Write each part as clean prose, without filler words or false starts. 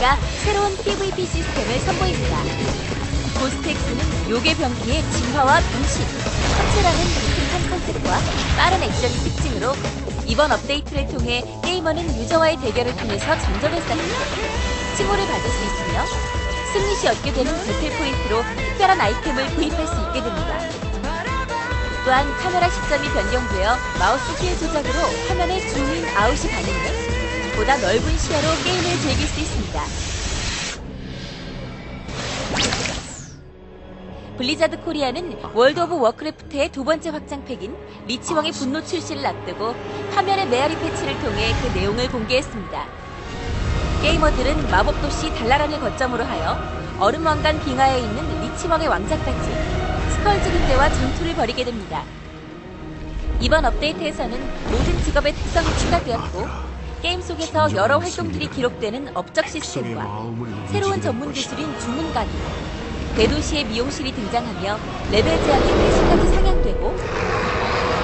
PVP가 새로운 PVP 시스템을 선보입니다. 고스트엑스는 요괴 병기의 진화와 변신, 탑재라는 독특한 컨셉과 빠른 액션이 특징으로 이번 업데이트를 통해 게이머는 유저와의 대결을 통해서 점점을 쌓고 칭호를 받을 수 있으며 승리 시 얻게 되는 배틀 포인트로 특별한 아이템을 구입할 수 있게 됩니다. 또한 카메라 시점이 변경되어 마우스 휠 조작으로 화면의 줌인 아웃이 가능해 보다 넓은 시야로 게임을 즐길 수 있습니다. 블리자드 코리아는 월드 오브 워크래프트의 두 번째 확장팩인 리치왕의 분노 출시를 앞두고 화면의 메아리 패치를 통해 그 내용을 공개했습니다. 게이머들은 마법도시 달라란을 거점으로 하여 얼음왕관 빙하에 있는 리치왕의 왕자까지 스컬즈 군대와 전투를 벌이게 됩니다. 이번 업데이트에서는 모든 직업의 특성이 추가되었고 게임 속에서 여러 활동들이 기록되는 업적 시스템과 새로운 전문 기술인 주문가기, 대도시의 미용실이 등장하며 레벨 제한이 4시까지 상향되고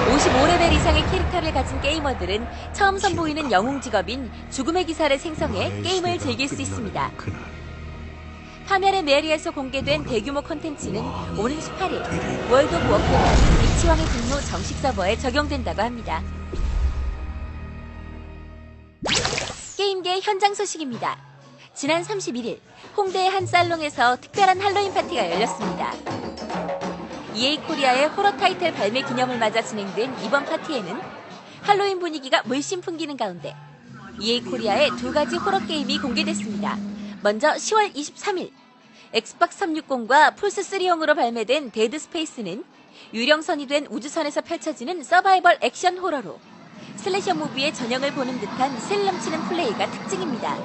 55레벨 이상의 캐릭터를 가진 게이머들은 처음 선보이는 영웅 직업인 죽음의 기사를 생성해 게임을 즐길 수 있습니다. 화면의 메리에서 공개된 대규모 콘텐츠는 오는 18일 월드 오브 워크래프트 리치왕의 분노 정식 서버에 적용된다고 합니다. 게임계 현장 소식입니다. 지난 31일 홍대의 한 살롱에서 특별한 할로윈 파티가 열렸습니다. EA 코리아의 호러 타이틀 발매 기념을 맞아 진행된 이번 파티에는 할로윈 분위기가 물씬 풍기는 가운데 EA 코리아의 두 가지 호러 게임이 공개됐습니다. 먼저 10월 23일 엑스박스 360과 플스3용으로 발매된 데드 스페이스는 유령선이 된 우주선에서 펼쳐지는 서바이벌 액션 호러로 슬래셔 무비의 전형을 보는 듯한 스릴 넘치는 플레이가 특징입니다.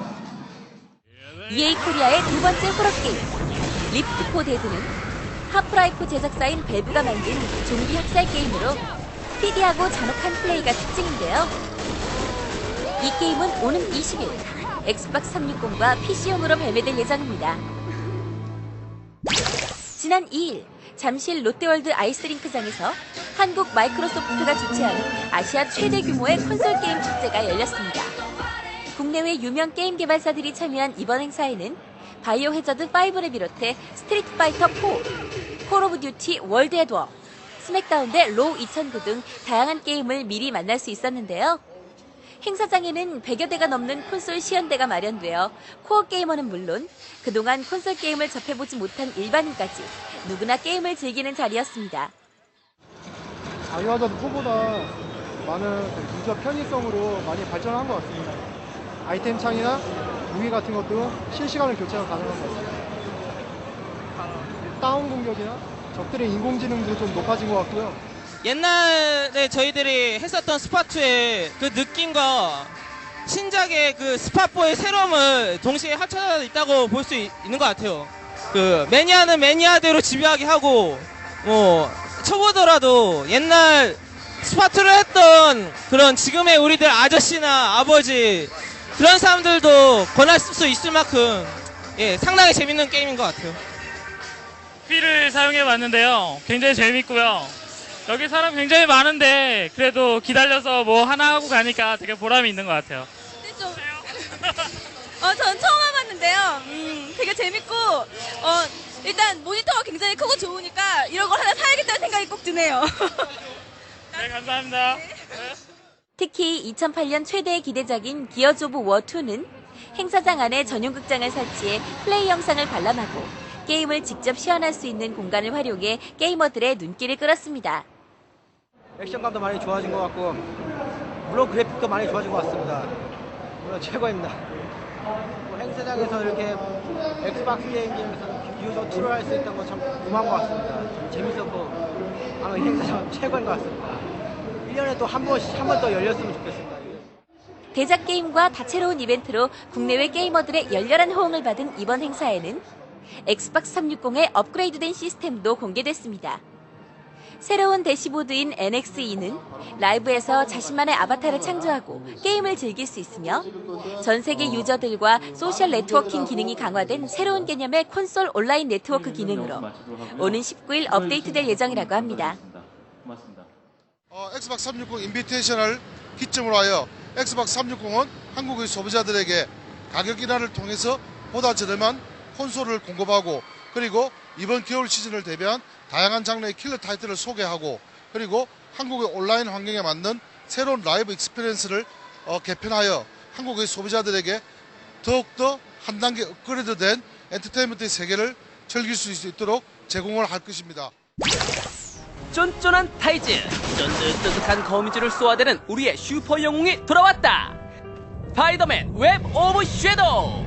EA 코리아의 두 번째 호러 게임 리프트 포 데드는 하프라이프 제작사인 밸브가 만든 좀비 학살 게임으로 스피디하고 잔혹한 플레이가 특징인데요. 이 게임은 오는 20일 엑스박스 360과 PC용으로 발매될 예정입니다. 지난 2일 잠실 롯데월드 아이스링크장에서 한국 마이크로소프트가 주최하는 아시아 최대 규모의 콘솔 게임 축제가 열렸습니다. 국내외 유명 게임 개발사들이 참여한 이번 행사에는 바이오 해저드 5를 비롯해 스트리트 파이터 4, 콜 오브 듀티 월드 앳 워, 스맥다운 대 로우 2009 등 다양한 게임을 미리 만날 수 있었는데요. 행사장에는 100여 대가 넘는 콘솔 시연대가 마련되어 코어 게이머는 물론 그동안 콘솔 게임을 접해보지 못한 일반인까지 누구나 게임을 즐기는 자리였습니다. 바이오 하자드 4보다 많은 유저 편의성으로 많이 발전한 것 같습니다. 아이템 창이나 무기 같은 것도 실시간으로 교체가 가능한 것 같습니다. 다운 공격이나 적들의 인공지능도 좀 높아진 것 같고요. 옛날에 저희들이 했었던 스파2의 그 느낌과 신작의 그 스파4의 새로움을 동시에 합쳐져 있다고 볼 수 있는 것 같아요. 그 매니아는 매니아대로 집요하게 하고 쳐보더라도 옛날 스파2를 했던 그런 지금의 우리들 아저씨나 아버지 그런 사람들도 권할 수 있을 만큼 상당히 재밌는 게임인 것 같아요. 휠을 사용해봤는데요. 굉장히 재밌고요. 여기 사람 굉장히 많은데 그래도 기다려서 뭐 하나 하고 가니까 되게 보람이 있는 것 같아요. 근데 좀 전 처음 와봤는데요. 되게 재밌고 일단 모니터가 굉장히 크고 좋으니까 이런 걸 하나 사야겠다는 생각이 꼭 드네요. 네, 감사합니다. 특히 2008년 최대의 기대작인 기어즈 오브 워 2는 행사장 안에 전용 극장을 설치해 플레이 영상을 관람하고 게임을 직접 시연할 수 있는 공간을 활용해 게이머들의 눈길을 끌었습니다. 액션감도 많이 좋아진 것 같고 물론 그래픽도 많이 좋아진 것 같습니다. 물론 최고입니다. 행사장에서 이렇게 엑스박스 게임에서 기어즈 2를 할 수 있다는 건 참 고마운 것 같습니다. 좀 재밌었고 아마 이 행사장 최고인 것 같습니다. 1년에 또 한 번 더 열렸으면 좋겠습니다. 대작 게임과 다채로운 이벤트로 국내외 게이머들의 열렬한 호응을 받은 이번 행사에는 엑스박스 360의 업그레이드된 시스템도 공개됐습니다. 새로운 대시보드인 NX2는 라이브에서 자신만의 아바타를 창조하고 게임을 즐길 수 있으며 전 세계 유저들과 소셜 네트워킹 기능이 강화된 새로운 개념의 콘솔 온라인 네트워크 기능으로 오는 19일 업데이트될 예정이라고 합니다. 엑스박스 360 인비테이셔널 기점으로 하여 엑스박스 360은 한국의 소비자들에게 가격 인하를 통해서 보다 저렴한 콘솔을 공급하고, 그리고 이번 겨울 시즌을 대비한 다양한 장르의 킬러 타이틀을 소개하고, 그리고 한국의 온라인 환경에 맞는 새로운 라이브 익스피리언스를 개편하여 한국의 소비자들에게 더욱더 한 단계 업그레이드된 엔터테인먼트의 세계를 즐길 수 있도록 제공을 할 것입니다. 쫀쫀한 타이즈, 쫀득쫀득한 거미줄을 쏘아대는 우리의 슈퍼 영웅이 돌아왔다. 스파이더맨 웹 오브 섀도우.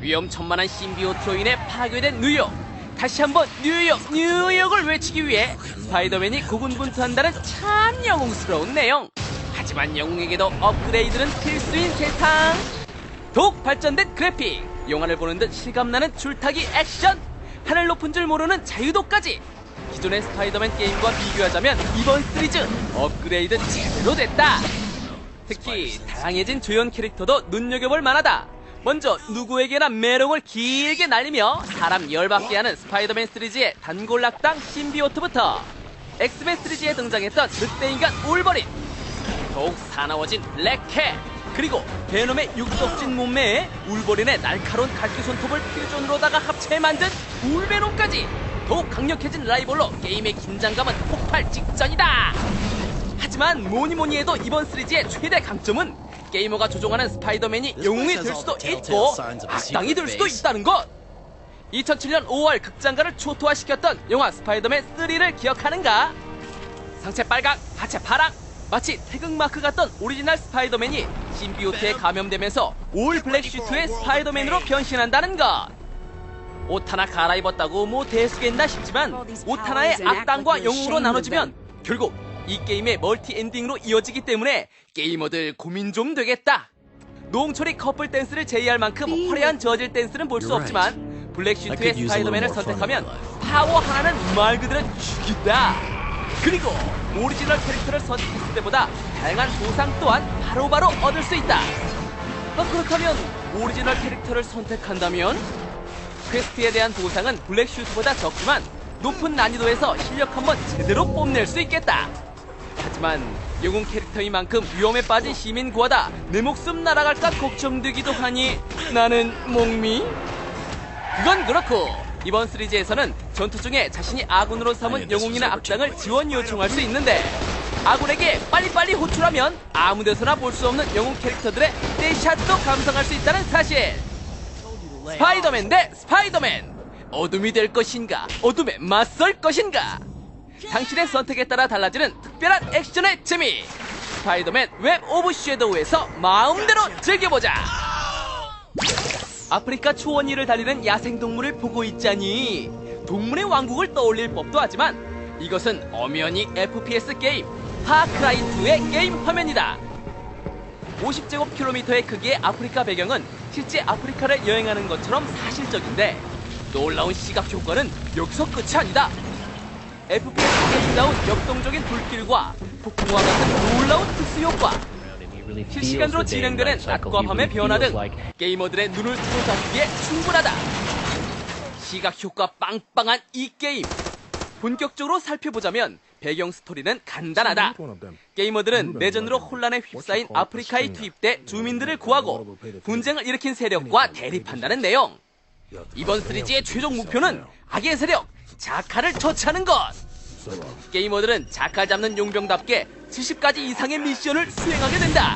위험천만한 신비오트로 인해 파괴된 뉴욕. 다시 한번 뉴욕을 외치기 위해 스파이더맨이 고군분투한다는 참 영웅스러운 내용. 하지만 영웅에게도 업그레이드는 필수인 세상. 더욱 발전된 그래픽, 영화를 보는 듯 실감나는 줄타기 액션, 하늘 높은 줄 모르는 자유도까지. 기존의 스파이더맨 게임과 비교하자면 이번 시리즈 업그레이드 제대로 됐다. 특히 다양해진 조연 캐릭터도 눈여겨볼 만하다. 먼저 누구에게나 메롱을 길게 날리며 사람 열받게 하는 스파이더맨 시리즈의 단골락당 신비오트부터 엑스맨 시리즈에 등장했던 늑대인간 울버린, 더욱 사나워진 블랙캣, 그리고 베놈의 육덕진 몸매에 울버린의 날카로운 갈기 손톱을 퓨전으로다가 합체해 만든 울베놈까지 더욱 강력해진 라이벌로 게임의 긴장감은 폭발 직전이다. 하지만 뭐니뭐니 해도 이번 시리즈의 최대 강점은 게이머가 조종하는 스파이더맨이 영웅이 될 수도 있고 악당이 될 수도 있다는 것. 2007년 5월 극장가를 초토화시켰던 영화 스파이더맨 3를 기억하는가? 상체 빨강, 하체 파랑, 마치 태극마크 같던 오리지널 스파이더맨이 신비오트에 감염되면서 올 블랙 슈트의 스파이더맨으로 변신한다는 것. 옷 하나 갈아입었다고 뭐 대수겠나 싶지만 옷 하나의 악당과 영웅으로 나눠지면 결국 이 게임의 멀티 엔딩으로 이어지기 때문에 게이머들 고민 좀 되겠다. 노홍철이 커플 댄스를 제의할 만큼 화려한 저질 댄스는 볼 수 없지만 블랙 슈트의 스파이더맨을 선택하면 파워 하나는 말 그대로 죽이다. 그리고 오리지널 캐릭터를 선택했을 때보다 다양한 보상 또한 바로바로 얻을 수 있다. 그렇다면 오리지널 캐릭터를 선택한다면 퀘스트에 대한 보상은 블랙 슈트보다 적지만 높은 난이도에서 실력 한번 제대로 뽐낼 수 있겠다. 하지만 영웅 캐릭터인 만큼 위험에 빠진 시민 구하다 내 목숨 날아갈까 걱정되기도 하니 나는 목미? 그건 그렇고 이번 시리즈에서는 전투 중에 자신이 아군으로 삼은 영웅이나 악당을 지원 요청할 수 있는데 아군에게 빨리빨리 호출하면 아무데서나 볼 수 없는 영웅 캐릭터들의 떼샷도 감상할 수 있다는 사실. 스파이더맨 대 스파이더맨, 어둠이 될 것인가 어둠에 맞설 것인가, 당신의 선택에 따라 달라지는 특별한 액션의 재미. 스파이더맨 웹 오브 섀도우에서 마음대로 즐겨보자. 아프리카 초원위를 달리는 야생동물을 보고 있자니 동물의 왕국을 떠올릴 법도 하지만 이것은 엄연히 FPS 게임 파크라이2의 게임 화면이다. 50제곱킬로미터의 크기의 아프리카 배경은 실제 아프리카를 여행하는 것처럼 사실적인데 놀라운 시각 효과는 여기서 끝이 아니다. FPS 게임다운 역동적인 불길과 폭풍과 같은 놀라운 특수 효과, 실시간으로 진행되는 낮과 밤의 변화 등 게이머들의 눈을 사로잡기에 충분하다. 시각 효과 빵빵한 이 게임, 본격적으로 살펴보자면 배경 스토리는 간단하다. 게이머들은 내전으로 혼란에 휩싸인 아프리카에 투입돼 주민들을 구하고 분쟁을 일으킨 세력과 대립한다는 내용. 이번 시리즈의 최종 목표는 악의 세력 자카를 처치하는 것. 게이머들은 자카 잡는 용병답게 70가지 이상의 미션을 수행하게 된다.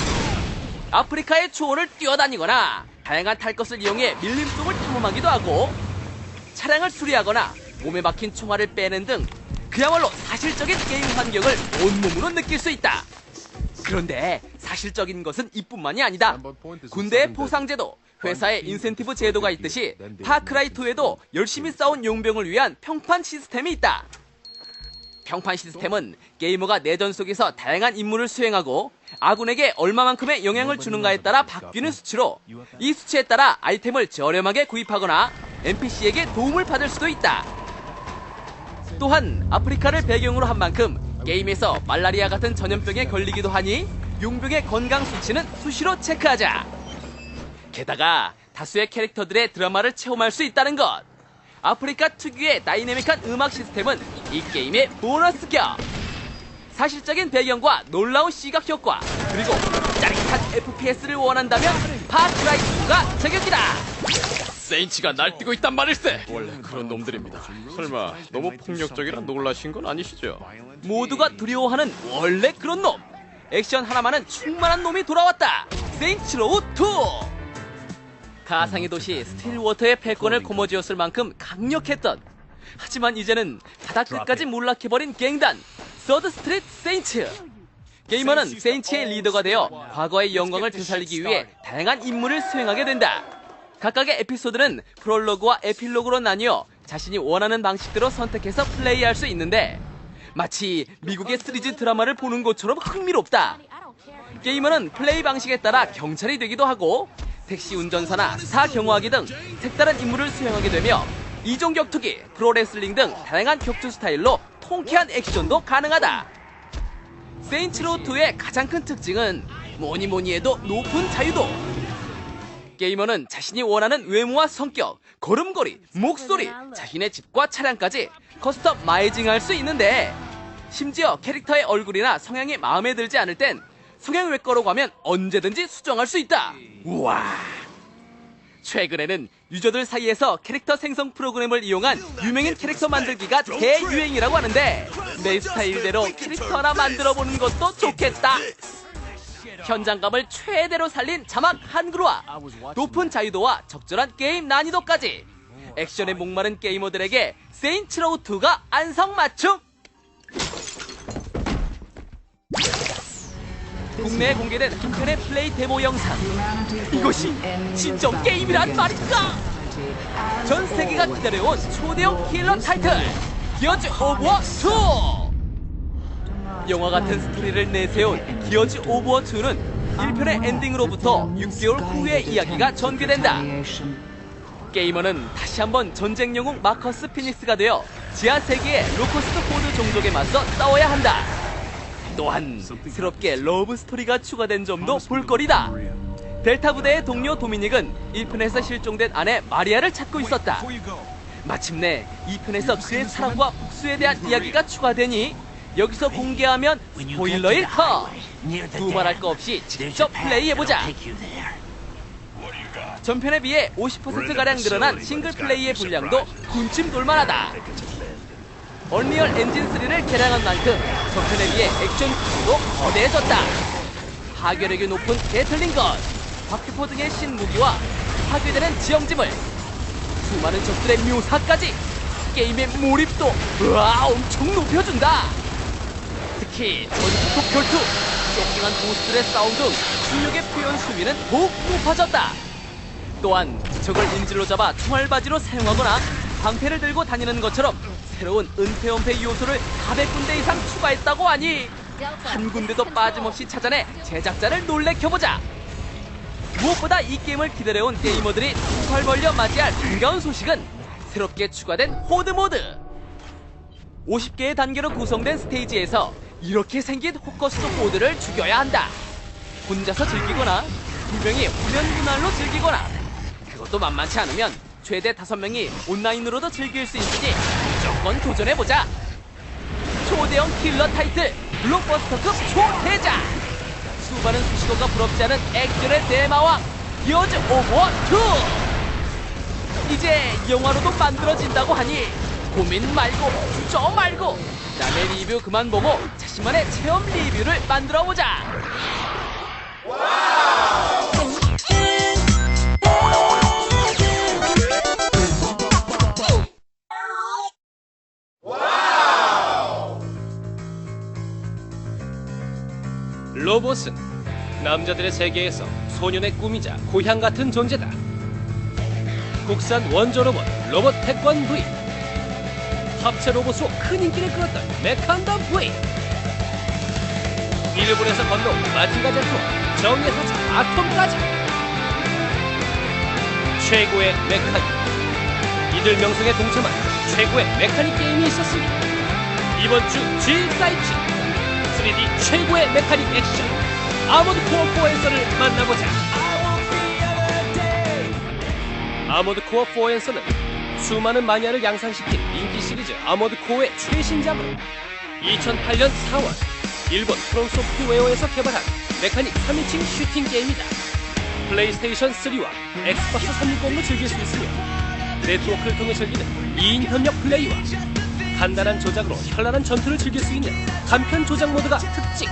아프리카의 초원을 뛰어다니거나 다양한 탈 것을 이용해 밀림속을 탐험하기도 하고 차량을 수리하거나 몸에 박힌 총알을 빼는 등 그야말로 사실적인 게임 환경을 온몸으로 느낄 수 있다. 그런데 사실적인 것은 이뿐만이 아니다. 군대의 포상제도, 회사의 인센티브 제도가 있듯이 파크라이2에도 열심히 싸운 용병을 위한 평판 시스템이 있다. 평판 시스템은 게이머가 내전 속에서 다양한 임무를 수행하고 아군에게 얼마만큼의 영향을 주는가에 따라 바뀌는 수치로 이 수치에 따라 아이템을 저렴하게 구입하거나 NPC에게 도움을 받을 수도 있다. 또한 아프리카를 배경으로 한 만큼 게임에서 말라리아 같은 전염병에 걸리기도 하니 용병의 건강 수치는 수시로 체크하자. 게다가 다수의 캐릭터들의 드라마를 체험할 수 있다는 것. 아프리카 특유의 다이내믹한 음악 시스템은 이 게임의 보너스격. 사실적인 배경과 놀라운 시각 효과, 그리고 짜릿한 FPS를 원한다면 파크라이2가 저격이다. 세인츠가 날뛰고 있단 말일세. 원래 그런 놈들입니다. 설마 너무 폭력적이라 놀라신 건 아니시죠? 모두가 두려워하는 원래 그런 놈. 액션 하나만은 충만한 놈이 돌아왔다. 세인츠 로우 2. 가상의 도시 스틸워터의 패권을 거머쥐었을 만큼 강력했던, 하지만 이제는 바다 끝까지 몰락해버린 갱단 서드 스트리트 세인츠. 게이머는 세인츠의 리더가 되어 과거의 영광을 되살리기 위해 다양한 임무를 수행하게 된다. 각각의 에피소드는 프롤로그와 에필로그로 나뉘어 자신이 원하는 방식대로 선택해서 플레이할 수 있는데 마치 미국의 시리즈 드라마를 보는 것처럼 흥미롭다. 게이머는 플레이 방식에 따라 경찰이 되기도 하고 택시 운전사나 스타 경호하기 등 색다른 임무를 수행하게 되며 이종 격투기, 프로레슬링 등 다양한 격투 스타일로 통쾌한 액션도 가능하다. 세인츠 로우 2의 가장 큰 특징은 뭐니 해도 높은 자유도. 게이머는 자신이 원하는 외모와 성격, 걸음걸이, 목소리, 자신의 집과 차량까지 커스터마이징할 수 있는데, 심지어 캐릭터의 얼굴이나 성향이 마음에 들지 않을 땐 성형외과로 가면 언제든지 수정할 수 있다. 우와. 최근에는 유저들 사이에서 캐릭터 생성 프로그램을 이용한 유명인 캐릭터 만들기가 대유행이라고 하는데 내 스타일대로 캐릭터 하나 만들어보는 것도 좋겠다. 현장감을 최대로 살린 자막 한글화, 높은 자유도와 적절한 게임 난이도까지 액션에 목마른 게이머들에게 세인츠 로우 2가 안성맞춤. 국내에 공개된 한 편의 플레이 데모 영상. 이것이 진정 게임이란 말인가? 전 세계가 기다려온 초대형 킬러 타이틀 기어즈 오브 워 2. 영화 같은 스토리를 내세운 기어즈 오브 워 2는 1편의 엔딩으로부터 6개월 후의 이야기가 전개된다. 게이머는 다시 한번 전쟁 영웅 마커스 피닉스가 되어 지하 세계의 로커스트 호드 종족에 맞서 싸워야 한다. 또한 새롭게 러브 스토리가 추가된 점도 볼거리다. 델타 부대의 동료 도미닉은 1편에서 실종된 아내 마리아를 찾고 있었다. 마침내 2편에서 그의 사랑과 복수에 대한 이야기가 추가되니 여기서 공개하면 스포일러일 터. 두말할 거 없이 직접 플레이해보자. 전편에 비해 50%가량 늘어난 싱글 플레이의 분량도 군침 돌만하다. 언리얼 엔진 3를 개량한 만큼 전편에 비해 액션 구도도 거대해졌다. 파괴력이 높은 게틀링건, 박격포 등의 신무기와 파괴되는 지형지물, 수많은 적들의 묘사까지 게임의 몰입도 엄청 높여준다. 특히 전투 결투, 쇼킹한 보스들의 싸움 등 실력의 표현 수위는 더욱 높아졌다. 또한 적을 인질로 잡아 총알바지로 사용하거나 방패를 들고 다니는 것처럼 새로운 은폐원폐 요소를 400군데 이상 추가했다고 하니 한 군데도 빠짐없이 찾아내 제작자를 놀래켜보자. 무엇보다 이 게임을 기다려온 게이머들이 손발 벌려 맞이할 반가운 소식은 새롭게 추가된 호드 모드. 50개의 단계로 구성된 스테이지에서 이렇게 생긴 호커스트 호드를 죽여야 한다. 혼자서 즐기거나 2명이 후면 분할로 즐기거나, 그것도 만만치 않으면 최대 5명이 온라인으로도 즐길 수 있으니 무조건 도전해보자. 초대형 킬러 타이틀 블록버스터급 초대작. 수많은 수식어가 부럽지 않은 액션의 대마왕 기어즈 오브 워 2. 이제 영화로도 만들어진다고 하니 고민 말고 주저 말고 남의 리뷰 그만 보고 자신만의 체험 리뷰를 만들어보자. 로봇은 남자들의 세계에서 소년의 꿈이자 고향 같은 존재다. 국산 원조 로봇, 로봇 태권 V. 합체 로봇으로 큰 인기를 끌었던 메칸덤 V. 일본에서 건너온 마징가 제품, 정의 사자 아톰까지 최고의 메카닉. 이들 명성에 동참한 최고의 메카닉 게임이 있었습니다. 이번 주 G사이트 3D 최고의 메카닉 액션 아머드 코어 4앤서를 만나보자. 아머드 코어 4앤서는 수많은 마니아를 양상시킨 인기 시리즈 아머드 코어의 최신작으로 2008년 4월 일본 프롬 소프트웨어에서 개발한 메카닉 3인칭 슈팅 게임이다. 플레이스테이션 3와 엑스박스 360로 즐길 수 있으며 네트워크를 통해 즐기는 2인 협력 플레이와 간단한 조작으로 현란한 전투를 즐길 수 있는 간편 조작 모드가 특징.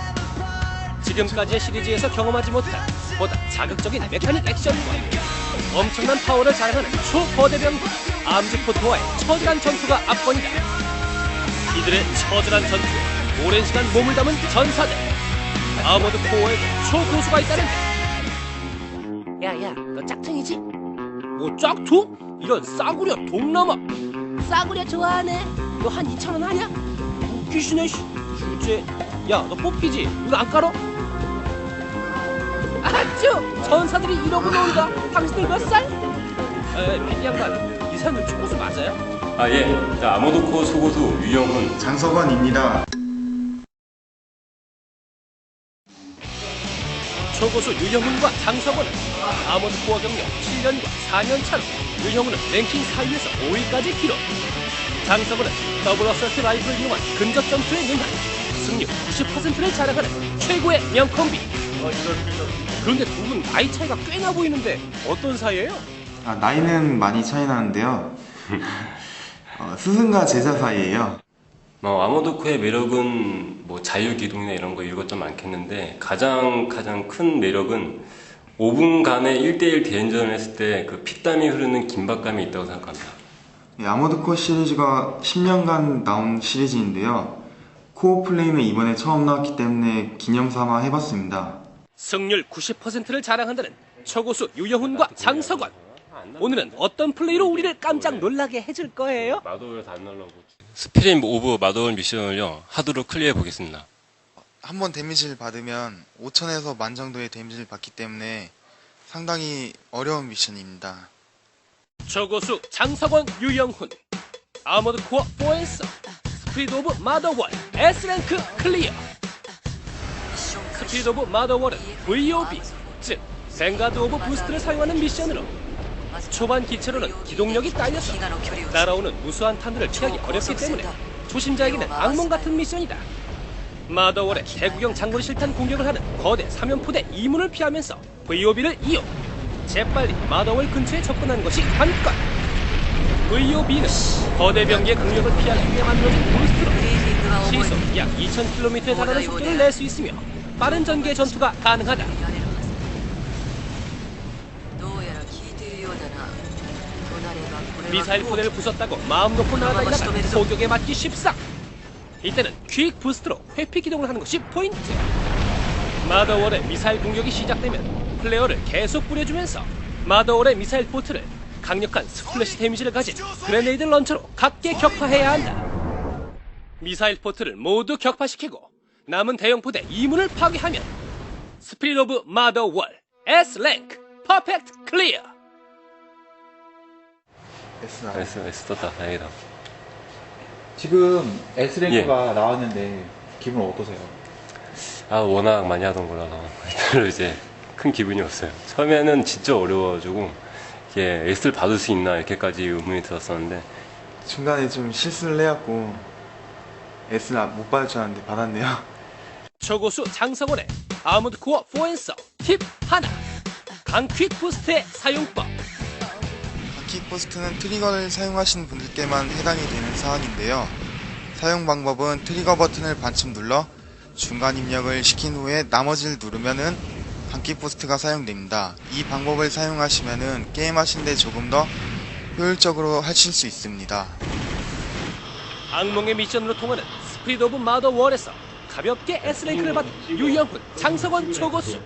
지금까지의 시리즈에서 경험하지 못한 보다 자극적인 메카닉 액션과 엄청난 파워를 자랑하는 초거대 병기 암즈포트와의 처절한 전투가 압권이다. 이들의 처절한 전투에 오랜 시간 몸을 담은 전사들. 아머드 코어에도 초고수가 있다는데. 야야, 너 짝퉁이지? 뭐 짝퉁? 이런 싸구려 동남아. 싸구려 좋아하네. 너 한 2,000원 하냐? 웃기시네. 주제. 야, 너 뽑히지? 이거 안 깔어? 아쭈! 전사들이 이러고 논다. 당신들 몇 살? PD 양반, 이 사람들 초고수 맞아요? 아, 예. 자, 아모드 코어 소고수 유영훈. 장석원입니다. 초고수 유영훈과 장석원은 아모드 코어 경력 7년과 4년 차로 유영훈은 랭킹 4위에서 5위까지 기록. 장석원은 더블 어설트 라이플을 이용한 근접 전투에 능한 승률 90%를 자랑하는 최고의 명콤비. 그런데 두 분 나이 차이가 꽤나 보이는데 어떤 사이예요? 나이는 많이 차이 나는데요. 스승과 제자 사이예요. 아모드 코어의 매력은 뭐 자유기동이나 이런 거 이것도 많겠는데 가장 큰 매력은 5분간의 1대1 대인전을 했을 때 그 피땀이 흐르는 긴박감이 있다고 생각합니다. 아모드 코어 시리즈가 10년간 나온 시리즈인데요. 코어 플레이는 이번에 처음 나왔기 때문에 기념삼아 해봤습니다. 승률 90%를 자랑한다는 초고수 유영훈과 장석원. 오늘은 어떤 플레이로 우리를 깜짝 놀라게 해줄 거예요? 마더월에서 안 날라고. 스피릿 오브 마더월 미션을요 하드로 클리어해 보겠습니다. 한번 데미지를 받으면 5,000에서 10,000 정도의 데미지를 받기 때문에 상당히 어려운 미션입니다. 초고수 장석원 유영훈. 아머드 코어 4에서 스피릿 오브 마더월 S랭크 클리어. 스피릿 오브 마더월은 VOB, 즉 뱅가드 오브 부스트를 사용하는 미션으로 초반 기체로는 기동력이 딸려서 날아오는 무수한 탄두를 피하기 어렵기 때문에 초심자에게는 악몽 같은 미션이다. 마더월의 대구경 장거리 실탄 공격을 하는 거대 사면포대 이문을 피하면서 VOB를 이용. 재빨리 마더월 근처에 접근하는 것이 관건. VOB는 거대 병기의 강력을 피하기 위해 만들어진 부스트로 시속 약 2,000km에 달하는 속도를 낼 수 있으며 빠른 전개의 전투가 가능하다. 미사일 포대를 부쉈다고 마음 놓고 날아다니다가 소격에 맞기 쉽상. 이때는 퀵 부스트로 회피 기동을 하는 것이 포인트. 마더월의 미사일 공격이 시작되면 플레어를 계속 뿌려주면서 마더월의 미사일 포트를 강력한 스플래시 데미지를 가진 그레네이드 런처로 각계 격파해야 한다. 미사일 포트를 모두 격파시키고 남은 대형 포대 2문을 파괴하면 스피릿 오브 마더월 S랭크 퍼펙트 클리어. S 떴다. 다행이다. 지금 S랭크가 나왔는데 기분 어떠세요? 워낙 많이 하던 거라서 별로 이제 큰 기분이 없어요. 처음에는 진짜 어려워가지고 이게 S를 받을 수 있나 이렇게까지 의문이 들었었는데 중간에 좀 실수를 해갖고 S는 못 받을 줄 알았는데 받았네요. 초고수 장성원의 아모드 코어 4앤서 팁 하나. 강퀵 부스트의 사용법. 킥 부스트는 트리거를 사용하시는 분들께만 해당이 되는 사항인데요. 사용 방법은 트리거 버튼을 반쯤 눌러 중간 입력을 시킨 후에 나머지를 누르면은 강킥 부스트가 사용됩니다. 이 방법을 사용하시면은 게임하시는데 조금 더 효율적으로 하실 수 있습니다. 악몽의 미션으로 통하는 스피릿 오브 마더월에서 가볍게 S랭크를 받은 유영훈, 장성원 초고수.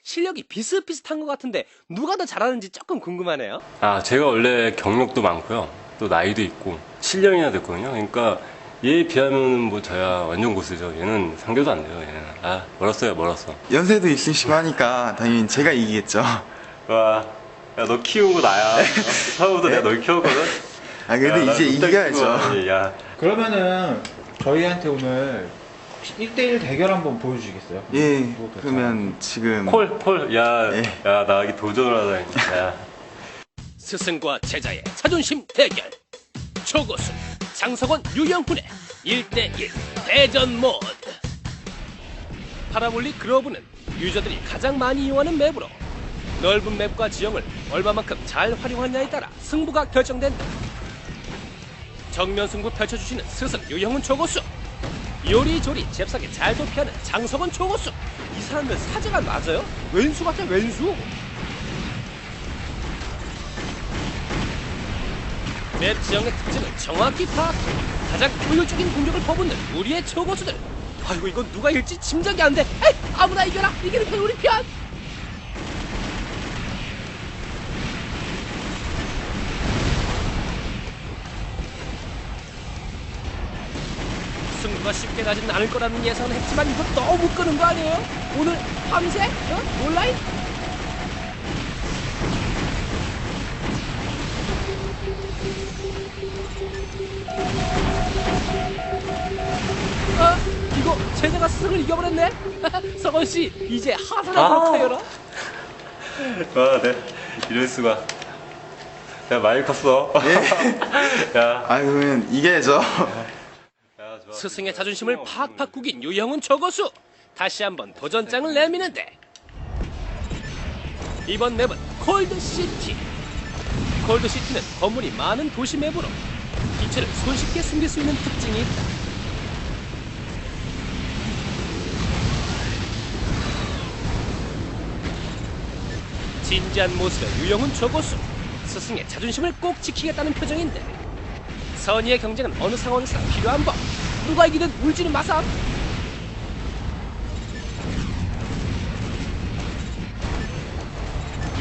실력이 비슷비슷한 것 같은데 누가 더 잘하는지 조금 궁금하네요. 제가 원래 경력도 많고요. 또 나이도 있고 7년이나 됐거든요. 그러니까 얘에 비하면 뭐 저야 완전 고수죠. 얘는 상대도 안 돼요. 얘는 멀었어. 연세도 있으시고 하니까 당연히 제가 이기겠죠. 와, 야, 너 키운 거 나야. 처음부터 네? 내가 널 키웠거든. 근데 이제 이겨야죠. 야. 그러면은 저희한테 오늘 1대1 대결 한번 보여주시겠어요? 예. 그러면 지금 콜. 야, 나에게 도전을 하다니. 야. 스승과 제자의 자존심 대결. 초고수 장석원 유영훈의 1대1 대전 모드. 파라볼릭 그로브는 유저들이 가장 많이 이용하는 맵으로 넓은 맵과 지형을 얼마만큼 잘 활용하느냐에 따라 승부가 결정된다. 정면 승부 펼쳐주시는 스승 유영훈 초고수, 요리조리 잽싸게 잘 도피하는 장석원 초고수. 이 사람들 사제가 맞아요? 왼수 같아, 왼수. 맵 지형의 특징을 정확히 파악해 가장 효율적인 공격을 퍼붓는 우리의 초고수들. 아이고, 이건 누가 이길지 짐작이 안 돼. 에이, 아무나 이겨라. 이기는 편 우리 편. 승부가 쉽게 나진 않을 거라는 예상은 했지만 이거 너무 끄는 거 아니에요? 오늘 밤새? 온라인? 이거 제자가 스승을 이겨버렸네? 석원씨, 이제 하산하도록 하여라. 와, 네. 이럴 수가. 야, 많이 컸어. 예. 야. 아유, 이겨야죠. 스승의 자존심을 팍팍 구긴 유영훈 초고수. 다시 한번 도전장을 내미는데, 이번 맵은 콜드시티. 콜드시티는 건물이 많은 도시 맵으로 기체를 손쉽게 숨길 수 있는 특징이 있다. 진지한 모습의 유영훈 초고수. 스승의 자존심을 꼭 지키겠다는 표정인데, 선의의 경쟁은 어느 상황에서 필요한 법. 누가 이기든 울지는 마삼.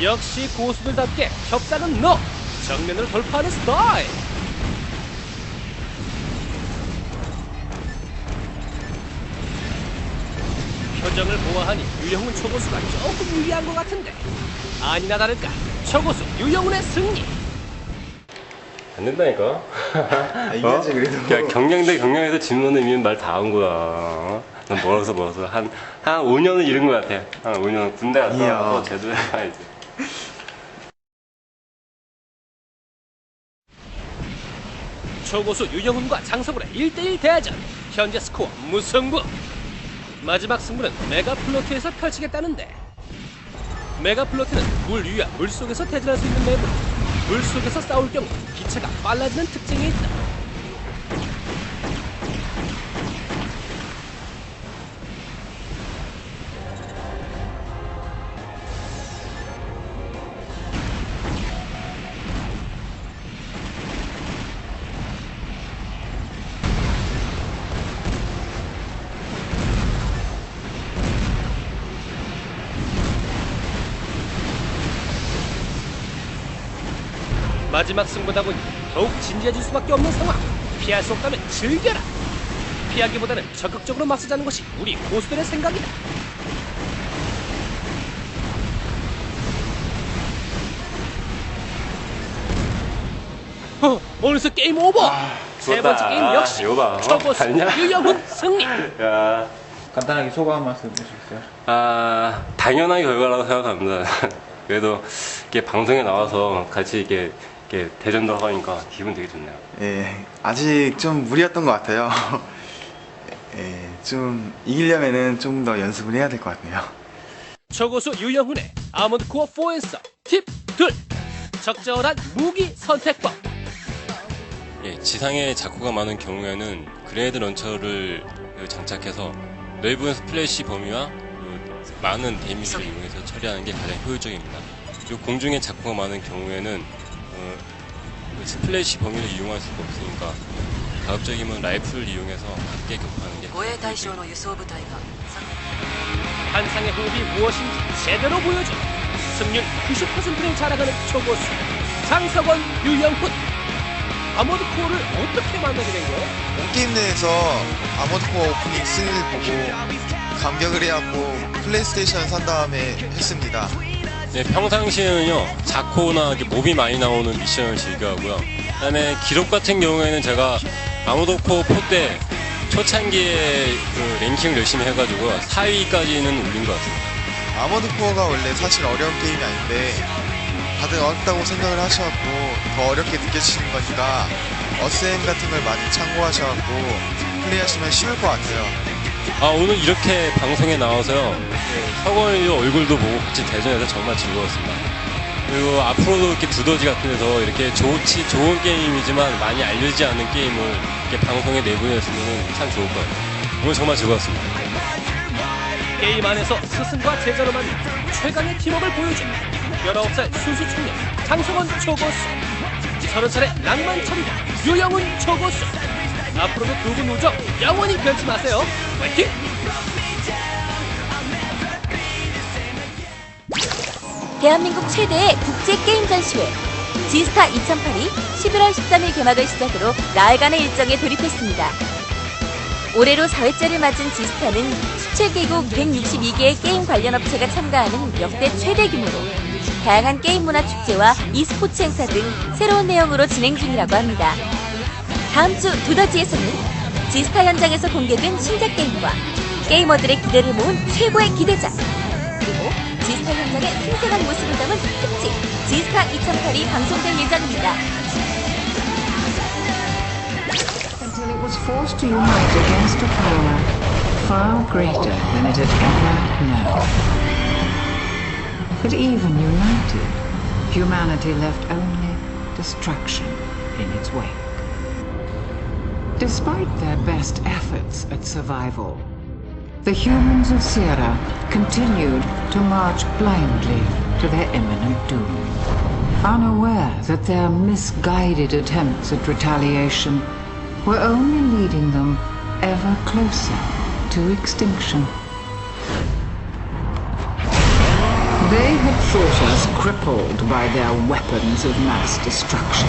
역시 고수들답게 협상은 너. 정면으로 돌파하는 스타일. 표정을 보아하니 유영훈 초고수가 조금 유리한 것 같은데, 아니나 다를까 초고수 유영훈의 승리. 안 된다니까. 이겨야지, 그래도. 야, 경량에서 지면은 이미 말 다 한 거야. 난 멀어서. 한 5년은 잃은 것 같아. 한 5년. 군대 갔다 또 제대로 해야지. 초고수 유영훈과 장석울의 1대1 대전. 현재 스코어 무승부. 마지막 승부는 메가플로트에서 펼치겠다는데, 메가플로트는 물 위와 물 속에서 대전할 수 있는 맵으로 물 속에서 싸울 경우 기체가 빨라지는 특징이 있다. 마지막 승부다 보니 더욱 진지해질 수밖에 없는 상황. 피할 수 없다면 즐겨라. 피하기보다는 적극적으로 맞서자는 것이 우리 고수들의 생각이다. 어느새 게임 오버. 세 번째 게임 역시 초고수 유영훈 승리. 야. 간단하게 소감 말씀 해주시겠어요? 당연한 결과라고 생각합니다. 그래도 이렇게 방송에 나와서 같이 이렇게 대전도 하니까 기분 되게 좋네요. 예, 아직 좀 무리였던 것 같아요. 예, 좀 이기려면은 좀 더 연습을 해야 될 것 같네요. 초고수 유영훈의 아몬드코어 4앤서 팁 2. 적절한 무기 선택법. 예, 지상에 자코가 많은 경우에는 그레네이드 런처를 장착해서 넓은 스플래시 범위와 많은 데미지를 이용해서 처리하는 게 가장 효율적입니다. 그리고 공중에 자코가 많은 경우에는 스플래시 범위를 이용할 수가 없으니까 가급적이면 라이플을 이용해서 함께 격파하는 게 환상의 호흡이 무엇인지 제대로 보여줘. 승률 90%를 자랑하는 초고수 장석원 유영훈. 아모드코어를 어떻게 만나게 된 거예요? 온게임 내에서 아모드코어 오프닝 승리를 보고 감격을 해갖고 플레이스테이션 산 다음에 했습니다. 네, 평상시에는요 자코나 몹이 많이 나오는 미션을 즐겨하고요. 그다음에 기록 같은 경우에는 제가 아모드코어 4 때 초창기에 그 랭킹을 열심히 해가지고 4위까지는 올린 것 같습니다. 아모드코어가 원래 사실 어려운 게임이 아닌데 다들 어렵다고 생각을 하셔갖고 더 어렵게 느껴지시는 거니까 어스엠 같은 걸 많이 참고하셔갖고 플레이하시면 쉬울 것 같아요. 오늘 이렇게 방송에 나와서요. 서건이 얼굴도 보고 같이 대전해서 정말 즐거웠습니다. 그리고 앞으로도 이렇게 두더지 같은 데서 이렇게 좋은 게임이지만 많이 알려지지 않는 게임을 이렇게 방송에 내보냈으면 참 좋을 것 같아요. 오늘 정말 즐거웠습니다. 게임 안에서 스승과 제자로 만든 최강의 팀워크를 보여준 19살 순수 청년 장성원 초고수, 30살의 낭만 청년 유영훈 초고수. 앞으로도 두 분 우정 영원히 변치 마세요. 화이팅! 대한민국 최대의 국제 게임 전시회 지스타 2008이 11월 13일 개막을 시작으로 나흘간의 일정에 돌입했습니다. 올해로 4회째를 맞은 지스타는 17개국 162개의 게임 관련 업체가 참가하는 역대 최대 규모로 다양한 게임 문화 축제와 e스포츠 행사 등 새로운 내용으로 진행 중이라고 합니다. 다음 주 두더지에서는 지스타 현장에서 공개된 신작 게임과 게이머들의 기대를 모은 최고의 기대작, 그리고 지스타 현장의 생생한 모습을 담은 특집 지스타 2008이 방송될 예정입니다. Until it was forced to unite against a power far greater than it had ever known. But even united, humanity left only destruction in its wake. Despite their best efforts at survival, the humans of Sierra continued to march blindly to their imminent doom, unaware that their misguided attempts at retaliation were only leading them ever closer to extinction. They had thought us crippled by their weapons of mass destruction.